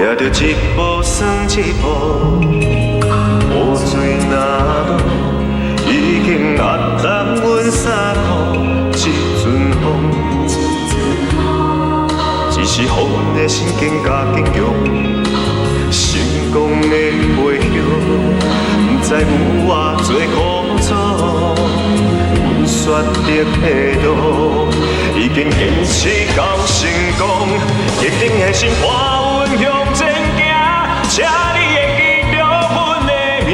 行着一步算一步，雨水若落，已经压淡阮衫裤。一阵风，只是予阮的心境加紧用，成功的背后，不知有偌多苦楚。阮选择的路，已经坚持到成功，决定的心伴阮向前行，请你会记着阮的名，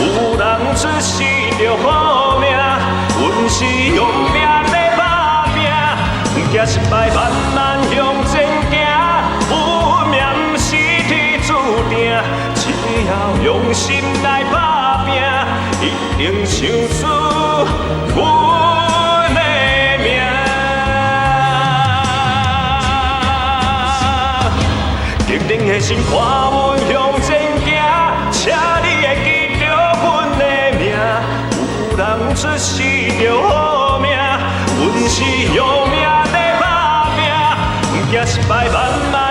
有人出世着好命，阮是用命在打拼，不惊失败，慢慢向前行，运命不是天注定，只要用心来打拼，一定唱出阮的名。坚定的心伴阮向前行，请你会记着阮的名，有人出世着好命，阮是用命在打拼，不惊失败，慢慢。